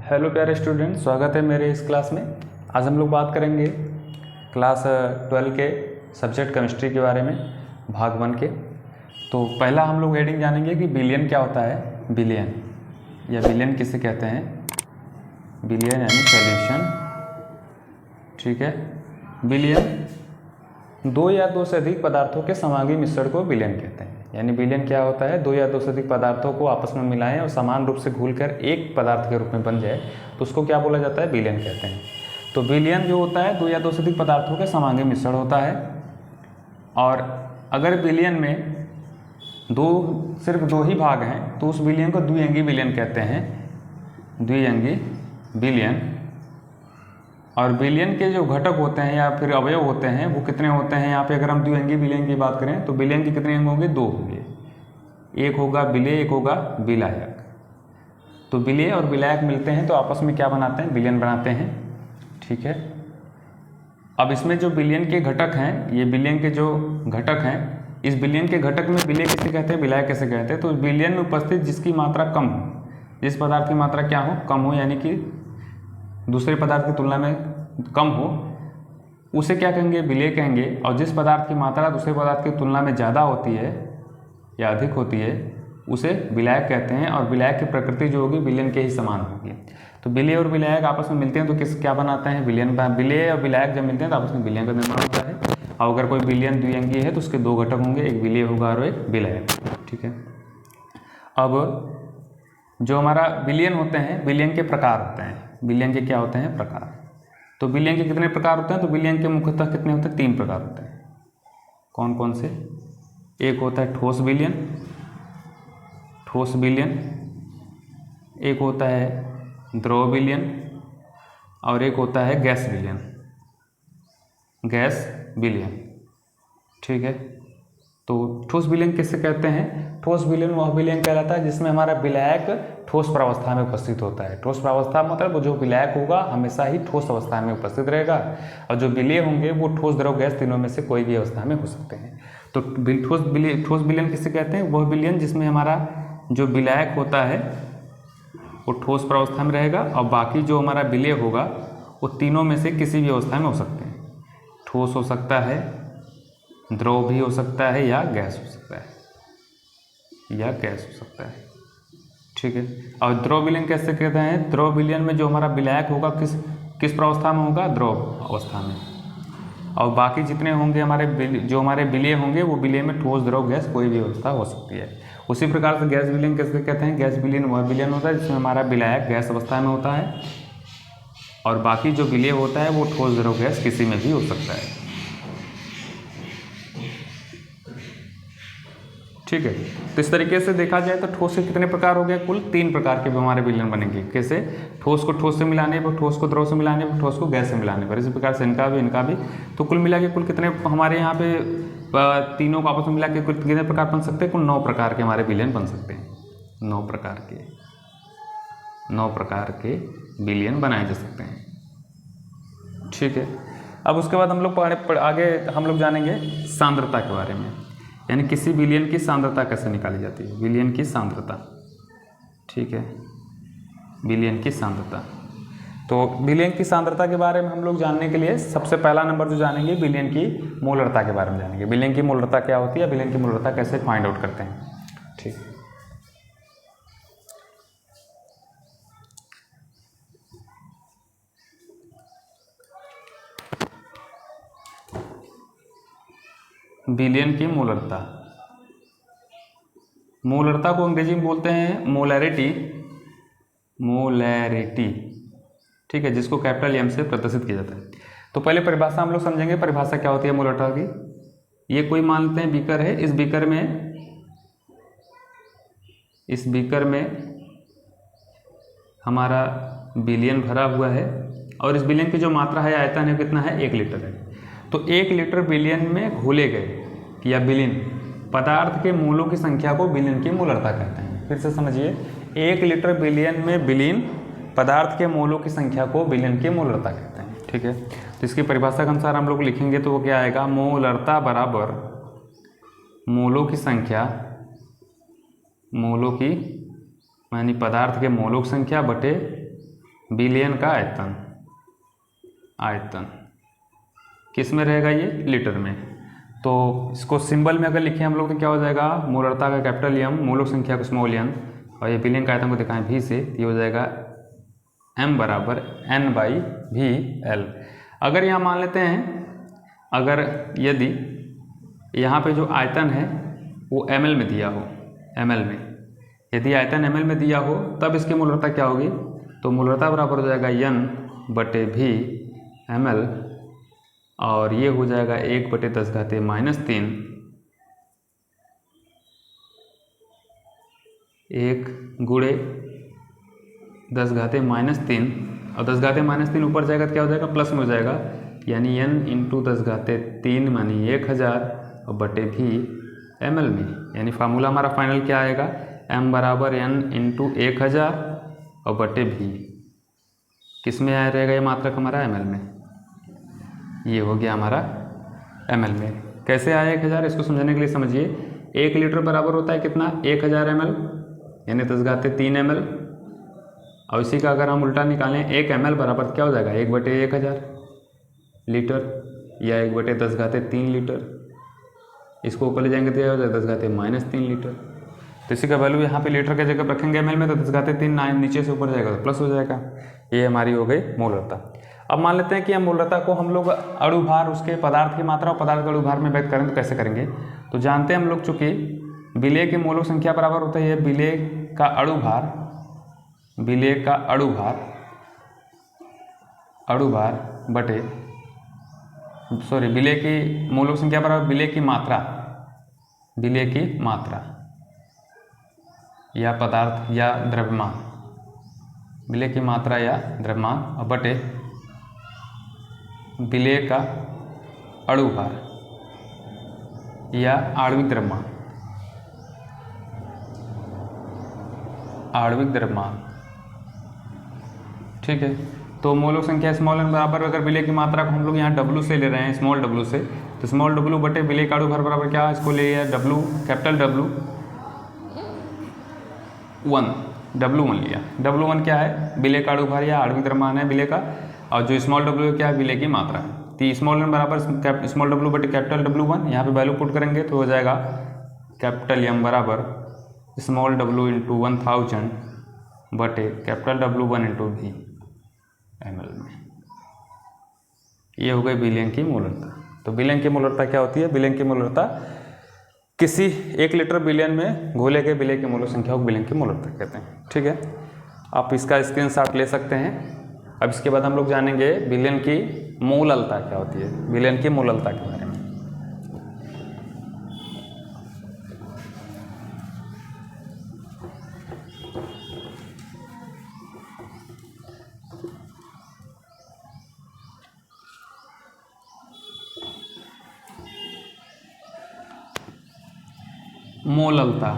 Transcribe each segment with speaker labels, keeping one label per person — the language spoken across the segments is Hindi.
Speaker 1: हेलो प्यारे स्टूडेंट, स्वागत है मेरे इस क्लास में। आज हम लोग बात करेंगे क्लास 12 के सब्जेक्ट केमिस्ट्री के बारे में, भाग 1 के। तो पहला हम लोग हेडिंग जानेंगे कि बिलियन क्या होता है। बिलियन या बिलियन किसे कहते हैं। बिलियन यानी सॉल्यूशन, ठीक है। बिलियन दो या दो से अधिक पदार्थों के समांगी मिश्रण को बिलियन कहते हैं। यानी बिलियन क्या होता है, दो या दो से अधिक पदार्थों को आपस में मिलाएं और समान रूप से घुलकर एक पदार्थ के रूप में बन जाए तो उसको क्या बोला जाता है, बिलियन कहते हैं। तो बिलियन जो होता है दो या दो से अधिक पदार्थों के समांगी मिश्रण होता है। और अगर बिलियन में सिर्फ दो ही भाग हैं तो उस बिलियन को द्विअंगी बिलियन कहते हैं। द्विअंगी बिलियन। और बिलियन के जो घटक होते हैं या फिर अवयव होते हैं वो कितने होते हैं। यहाँ पे अगर हम द्विअंगी बिलियन की बात करें तो बिलियन के कितने अंग होंगे, दो होंगे। एक होगा विलेय, एक होगा विलायक। तो विलेय और विलायक मिलते हैं तो आपस में क्या बनाते हैं, बिलियन बनाते हैं, ठीक है। अब इसमें जो बिलियन के घटक हैं, ये बिलियन के जो घटक हैं, इस बिलियन के घटक में विलेय किसे कहते हैं, विलायक किसे कहते हैं। तो बिलियन में उपस्थित जिसकी मात्रा कम हो, जिस पदार्थ की मात्रा क्या हो, कम हो, यानी कि दूसरे पदार्थ की तुलना में कम हो, उसे क्या कहेंगे, विलेय कहेंगे। और जिस पदार्थ की मात्रा दूसरे पदार्थ की तुलना में ज़्यादा होती है या अधिक होती है उसे विलायक कहते हैं। और विलायक की प्रकृति जो होगी विलेय के ही समान होगी। तो विलेय और विलायक आपस में मिलते हैं तो क्या बनाते हैं, विलेयन। विलेय और विलायक जब मिलते हैं तो आपस में विलेयन का निर्माण होता है। और अगर कोई विलेयन द्विअंगी है तो उसके दो घटक होंगे, एक विलेय होगा और एक विलायक, ठीक है। अब जो हमारा विलियन होते हैं, विलियन के प्रकार होते हैं। विलियन के क्या होते हैं, प्रकार। तो विलियन के कितने प्रकार होते हैं, तो विलियन के मुख्यतः कितने होते हैं, 3 प्रकार होते हैं। कौन कौन से। एक होता है ठोस विलियन, ठोस विलियन। एक होता है द्रव विलियन और एक होता है गैस विलियन, गैस विलियन, ठीक है। तो ठोस विलियन किससे कहते हैं, ठोस विलियन वह विलियन कहलाता है जिसमें हमारा विलायक ठोस प्रावस्था में उपस्थित होता है। ठोस प्रावस्था मतलब जो विलायक होगा हमेशा ही ठोस अवस्था में उपस्थित रहेगा और जो विलेय होंगे वो ठोस, द्रव, गैस तीनों में से कोई भी अवस्था में हो सकते हैं। तो ठोस विलियन किसे कहते हैं, वह विलियन जिसमें हमारा जो विलायक होता है वो ठोस प्रावस्था में रहेगा और बाकी जो हमारा विलेय होगा वो तीनों में से किसी भी अवस्था में हो सकते हैं। ठोस हो सकता है, द्रव भी हो सकता है या गैस हो सकता है, या गैस हो सकता है, ठीक है। और द्रव विलियन कैसे कहते हैं, द्रव विलियन में जो हमारा विलायक होगा किस प्रावस्था में होगा, द्रव अवस्था में। और बाकी जितने होंगे जो हमारे विलेय होंगे वो विलेय में ठोस, द्रव, गैस कोई भी अवस्था हो सकती है। उसी प्रकार से गैस विलियन कैसे कहते हैं, गैस विलियन वह विलियन होता है जिसमें हमारा विलायक गैस अवस्था में होता है और बाकी जो विलेय होता है वो ठोस, द्रव, गैस किसी में भी हो सकता है, ठीक है। तो इस तरीके से देखा जाए तो ठोस के कितने प्रकार हो गए, कुल 3 प्रकार के हमारे विलियन बनेंगे। कैसे, ठोस को ठोस से मिलाने पर, ठोस को द्रव से मिलाने पर, ठोस को गैस से मिलाने पर। इसी प्रकार से इनका भी। तो कुल मिला के कुल कितने हमारे यहाँ पे तीनों को आपस में मिला के कुल कितने प्रकार बन सकते हैं, कुल 9 प्रकार के हमारे विलियन बन सकते हैं। 9 प्रकार के विलियन बनाए जा सकते हैं, ठीक है। अब उसके बाद हम लोग आगे हम लोग जानेंगे सांद्रता के बारे में, यानी किसी विलियन की सांद्रता कैसे निकाली जाती है। विलियन की सांद्रता, ठीक है, विलियन की सांद्रता। तो विलियन की सांद्रता के बारे में हम लोग जानने के लिए सबसे पहला नंबर जो जानेंगे, विलियन की मोलरता के बारे में जानेंगे। विलियन की मोलरता क्या होती है, विलियन की मोलरता कैसे फाइंड आउट करते हैं, ठीक। विलियन की मोलरता, मोलरता को अंग्रेजी में बोलते हैं मोलैरिटी, ठीक है, जिसको कैपिटल M से प्रदर्शित किया जाता है। तो पहले परिभाषा हम लोग समझेंगे, परिभाषा क्या होती है मोलरता की। ये कोई मान लेते हैं बीकर है, इस बीकर में हमारा विलियन भरा हुआ है और इस विलियन की जो मात्रा है, आयतन है, कितना है, 1 लीटर है। तो 1 लीटर विलियन में घोले गए या विलीन पदार्थ के मोलों की संख्या को विलियन की मोलरता कहते हैं। फिर से समझिए, 1 लीटर विलियन में विलीन पदार्थ के मोलों की संख्या को विलियन की मोलरता कहते हैं, ठीक है। तो इसकी परिभाषा के अनुसार हम लोग लिखेंगे तो वो क्या आएगा, मोलरता बराबर मोलों की संख्या, यानी पदार्थ के मोलों की संख्या बटे बिलियन का आयतन किस में रहेगा? ये लीटर में। तो इसको सिंबल में अगर लिखें हम लोग तो क्या हो जाएगा? मोलरता का कैपिटल एम, मूलक संख्या को स्मॉल एन, और ये बिलियन का आयतन को दिखाएं भी से, ये हो जाएगा m बराबर n/v/L। अगर यहाँ मान लेते हैं, अगर यदि यहाँ पे जो आयतन है वो ml में दिया हो, ml में, यदि आयतन ml में दिया हो तब इसकी मोलरता क्या होगी? तो मोलरता बराबर हो जाएगा n/v/ml, और ये हो जाएगा 1/10⁻³ 1 गुणे 10⁻³ और 10⁻³ ऊपर जाएगा तो क्या हो जाएगा? प्लस में हो जाएगा, यानी n × 10⁻³ मानी 1000 और बटे भी ml में, यानी फार्मूला हमारा फाइनल क्या आएगा? m बराबर n × 1000 और बटे भी किस में आया रहेगा? ये मात्रक हमारा ml में, ये हो गया हमारा ml में। कैसे आया 1000? इसको समझने के लिए समझिए, 1 लीटर बराबर होता है कितना? 1000 ml, यानी 10⁻³ ml, और इसी का अगर हम उल्टा निकालें 1 ml बराबर क्या हो जाएगा? 1/1000 लीटर या 1/10⁻³ लीटर। इसको ऊपर ले जाएंगे तो यह हो जाएगा 10⁻³ लीटर। तो इसी का वैल्यू यहाँ पे लीटर के जगह रखेंगे ml में, तो 10⁻³ नीचे से ऊपर जाएगा तो प्लस हो जाएगा। ये हमारी हो गई मोलरता। अब मान लेते हैं कि हम मोलरता को हम लोग अणुभार, उसके पदार्थ की मात्रा और पदार्थ के अणुभार में व्यक्त करें तो कैसे करेंगे? तो जानते हैं हम लोग, चूँकि विलेय की मोलक संख्या बराबर होता है विलेय का अणुभार बटे विलेय की मोलक संख्या बराबर विलेय की मात्रा या पदार्थ या द्रव्यमान, विलेय की मात्रा या द्रव्यमान, और बटे विलेय का अणुभार या आणविक द्रव्यमान। ठीक है, तो मोलक संख्या स्मॉल n बराबर, अगर विलेय की मात्रा को हम लोग यहाँ W से ले रहे हैं, स्मॉल w से, तो स्मॉल w बटे विलेय का अणुभार बराबर क्या? इसको ले लिया W, कैपिटल W1 लिया। W1 क्या है? विलेय का अणुभार या आणविक द्रव्यमान है विलेय का, और जो स्मॉल w क्या है? विलेय की मात्रा है। तो स्मॉल n बराबर स्मॉल w बटे कैपिटल W1, यहाँ पे वैल्यू पुट करेंगे तो हो जाएगा कैपिटल M बराबर स्मॉल w × 1000 बटे कैपिटल W1 × v ml में। ये हो गई विलेय की मोलरता। तो विलेय की मोलरता क्या होती है? विलेय की मोलरता किसी 1 लीटर विलेय में घोले गए विलेय की मोलक संख्या को विलेय की मोलरता कहते हैं। ठीक है, आप इसका स्क्रीनशॉट ले सकते हैं। अब इसके बाद हम लोग जानेंगे विलेय की मोललता क्या होती है, विलेय की मोललता के बारे में। मोललता,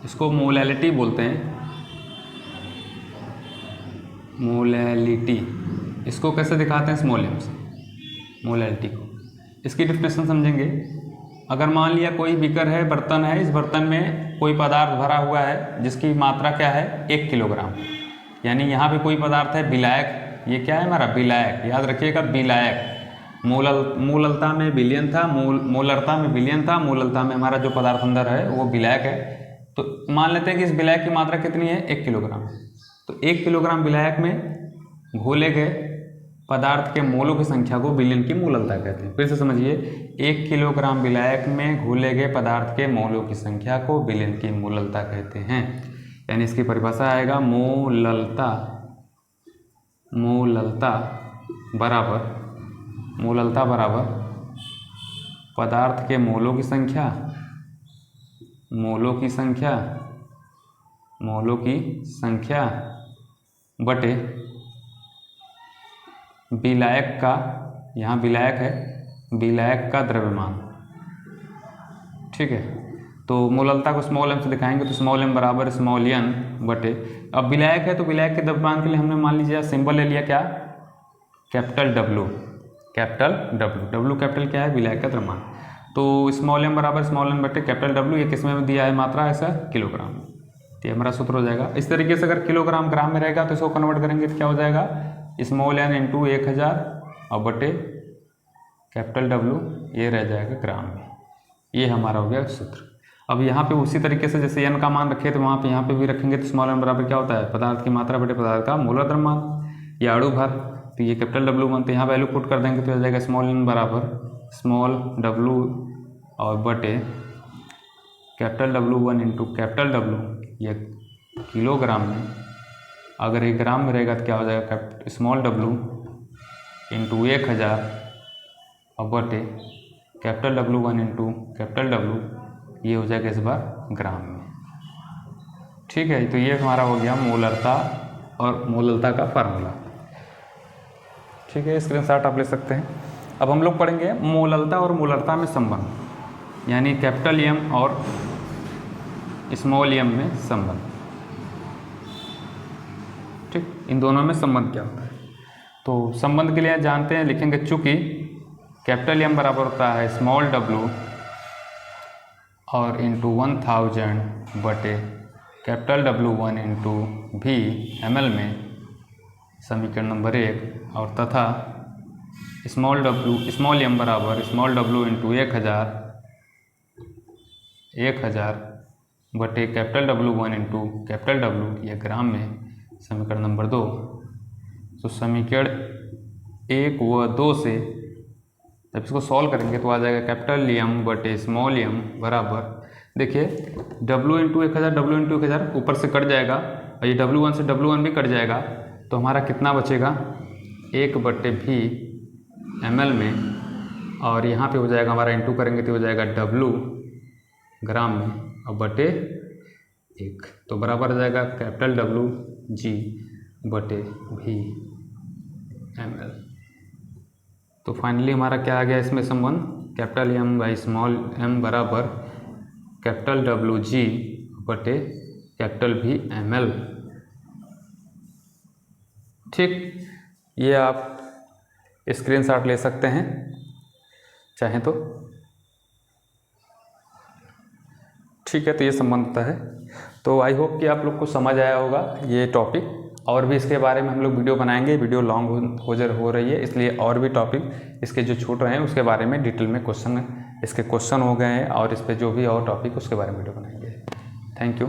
Speaker 1: इसको मोलैलिटी बोलते हैं, मोलैलिटी। इसको कैसे दिखाते हैं? स्मॉल m से, मोलैलिटी को। इसकी डिफिनेशन समझेंगे। अगर मान लिया कोई बीकर है, बर्तन है, इस बर्तन में कोई पदार्थ भरा हुआ है जिसकी मात्रा क्या है? 1 किलोग्राम। यानी यहाँ पे कोई पदार्थ है विलायक, ये क्या है हमारा? विलायक। याद रखिएगा विलायक। मोललता में विलयन था, मोलरता में विलयन था, मोललता में हमारा जो पदार्थ अंदर है वो विलायक है। तो मान लेते हैं कि इस विलायक की मात्रा कितनी है? 1 किलोग्राम। तो 1 किलोग्राम विलायक में घोले गए पदार्थ के मोलों की संख्या को विलयन की मोललता कहते हैं। फिर से समझिए, 1 किलोग्राम विलायक में घोले गए पदार्थ के मोलों की संख्या को विलयन की मोललता कहते हैं। यानी इसकी परिभाषा आएगा मोललता बराबर पदार्थ के मोलों की संख्या बटे विलायक का, यहाँ विलायक है, विलायक का द्रव्यमान। ठीक है, तो मोललता को स्मॉल m से दिखाएंगे तो स्मॉल m बराबर स्मॉल n बटे, अब विलायक है तो विलायक के द्रव्यमान के लिए हमने मान लीजिए सिंबल ले लिया क्या? Capital W। W कैपिटल क्या है? विलायक का द्रव्यमान। तो स्मॉल m बराबर स्मॉल n बटे कैपिटल W, ये किस में दिया है मात्रा? ऐसा किलोग्राम। तो ये हमारा सूत्र हो जाएगा। इस तरीके से अगर किलोग्राम ग्राम में रहेगा तो इसको कन्वर्ट करेंगे तो क्या हो जाएगा, स्मॉल n इंटू 1000 और बटे कैपिटल W, ये रह जाएगा ग्राम में। ये हमारा हो गया सूत्र। अब यहाँ पे उसी तरीके से जैसे n का मान रखे तो वहाँ पे यहाँ पे भी रखेंगे तो स्मॉल n बराबर क्या होता है, पदार्थ की मात्रा बटे पदार्थ का मोलर द्रव्यमान या अणु भार। तो ये कैपिटल W बनते यहाँ वैल्यू पुट कर देंगे तो हो जाएगा स्मॉल n बराबर स्मॉल W और बटे capital W1 into capital W, ये किलोग्राम में। अगर ये ग्राम में रहेगा तो क्या हो जाएगा, स्मॉल W इंटू 1000 और बटे capital W1 into capital W, ये हो जाएगा इस बार ग्राम में। ठीक है, तो ये हमारा हो गया मोलरता और मोलरता का फार्मूला। ठीक है, स्क्रीनशॉट आप ले सकते हैं। अब हम लोग पढ़ेंगे मोलरता और मोलरता में संबंध, यानी कैपिटल M और स्मॉल m में संबंध। ठीक, इन दोनों में संबंध क्या होता है, तो संबंध के लिए जानते हैं, लिखेंगे चूँकि कैपिटल M बराबर होता है स्मॉल w और इंटू 1000 बटे capital W1 into V ml में, समीकरण नंबर 1, और तथा स्मॉल m बराबर स्मॉल w इंटू 1000 बटे capital W1 into capital W, यह ग्राम में, समीकरण नंबर 2। तो समीकरण 1 व 2 से जब इसको सॉल्व करेंगे तो आ जाएगा कैपिटल M बटे स्मॉल m बराबर, देखिए W इंटू 1000 ऊपर से कट जाएगा और ये W1 से W1 भी कट जाएगा, तो हमारा कितना बचेगा, 1 बटे V ml में, और यहाँ पे हो जाएगा हमारा इंटू करेंगे तो हो जाएगा W ग्राम में और बटे 1, तो बराबर हो जाएगा कैपिटल W G बटे V ml। तो फाइनली हमारा क्या आ गया इसमें संबंध, capital M by small m बराबर कैपिटल W G बटे कैपिटल V ml। ठीक, ये आप स्क्रीनशॉट ले सकते हैं चाहें तो। ठीक है, तो ये संबंध होता है। तो आई होप कि आप लोग को समझ आया होगा ये टॉपिक, और भी इसके बारे में हम लोग वीडियो बनाएंगे। वीडियो लॉन्ग हो रही है, इसलिए और भी टॉपिक इसके जो छूट रहे हैं उसके बारे में डिटेल में इसके क्वेश्चन हो गए हैं, और इस पर जो भी और टॉपिक उसके बारे में वीडियो बनाएंगे। Thank you.